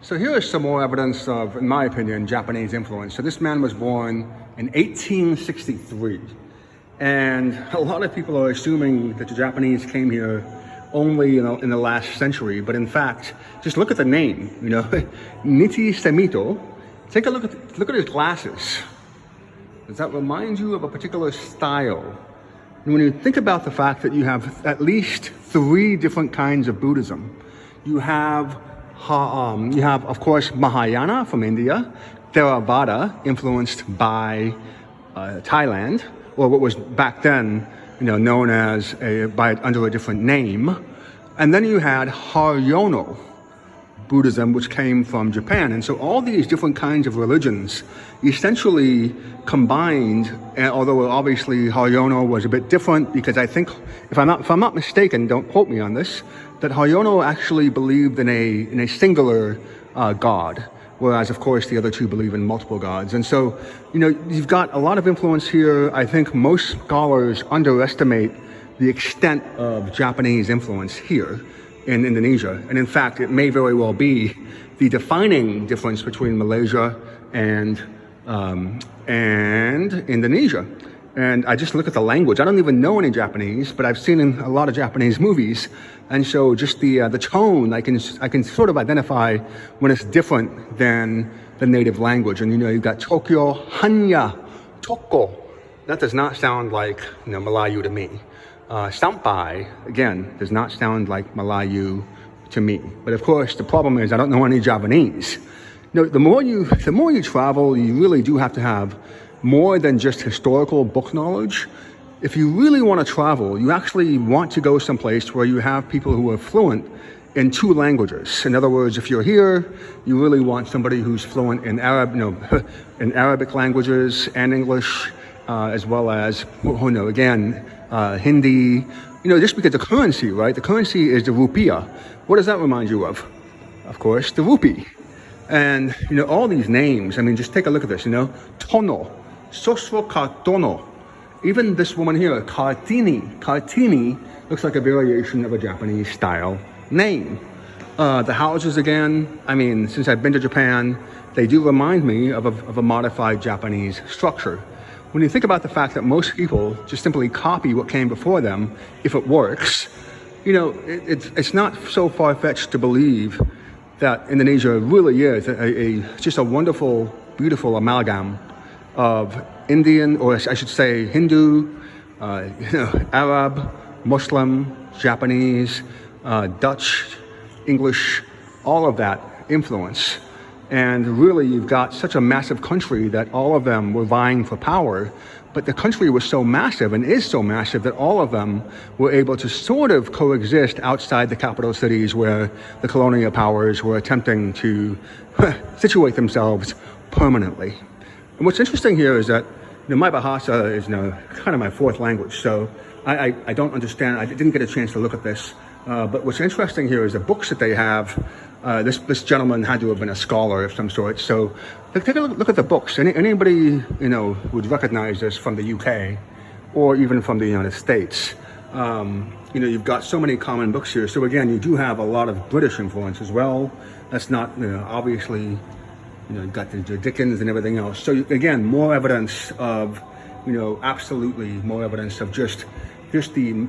So here is some more evidence of, in my opinion, Japanese influence. So this man was born in 1863. And a lot of people are assuming that the Japanese came here only in the last century. But in fact, just look at the name, Nichi Semito. Take a look at his glasses. Does that remind you of a particular style? And when you think about the fact that you have at least 3 different kinds of Buddhism, you have, of course, Mahayana from India, Theravada, influenced by Thailand, or what was back then, known as under a different name, and then you had Haryono Buddhism, which came from Japan. And so all these different kinds of religions essentially combined, although obviously Haryono was a bit different, because I think, if I'm not mistaken, don't quote me on this, that Haryono actually believed in a singular God, whereas of course the other 2 believe in multiple gods. And so, you've got a lot of influence here. I think most scholars underestimate the extent of Japanese influence here in Indonesia. And in fact, it may very well be the defining difference between Malaysia and Indonesia. And I just look at the language. I don't even know any Japanese, but I've seen in a lot of Japanese movies. And so just the tone, I can sort of identify when it's different than the native language. And you've got Tokyo, Hanya, Toko. That does not sound like Malayu to me. Sampai, again, does not sound like Malayu to me. But of course, the problem is I don't know any Japanese. The more you travel, you really do have to have more than just historical book knowledge. If you really want to travel, you actually want to go someplace where you have people who are fluent in 2 languages. In other words, if you're here, you really want somebody who's fluent in in Arabic languages and English, as well as, Hindi. Just because the currency, right? The currency is the rupiah. What does that remind you of? Of course, the rupee. And, all these names, just take a look at this, Tono, Sosro Kartono. Even this woman here, Kartini. Kartini looks like a variation of a Japanese style name. The houses, again, since I've been to Japan, they do remind me of a modified Japanese structure. When you think about the fact that most people just simply copy what came before them, if it works, it's not so far-fetched to believe that Indonesia really is just a wonderful, beautiful amalgam of Indian, or I should say Hindu, Arab, Muslim, Japanese, Dutch, English, all of that influence. And really, you've got such a massive country that all of them were vying for power. But the country was so massive and is so massive that all of them were able to sort of coexist outside the capital cities where the colonial powers were attempting to situate themselves permanently. And what's interesting here is that my Bahasa is kind of my 4th language. So I don't understand. I didn't get a chance to look at this. But what's interesting here is the books that they have. This gentleman had to have been a scholar of some sort. So take a look at the books. Anybody would recognize this from the UK or even from the United States. You've got so many common books here. So again, you do have a lot of British influence as well. That's not obviously you've got the Dickens and everything else. So again, more evidence of absolutely more evidence of just the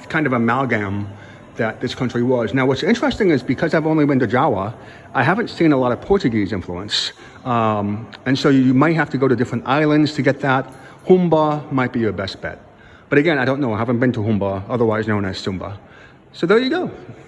kind of amalgam that this country was. Now, what's interesting is because I've only been to Jawa, I haven't seen a lot of Portuguese influence. And so you might have to go to different islands to get that. Humba might be your best bet. But again, I don't know. I haven't been to Humba, otherwise known as Sumba. So there you go.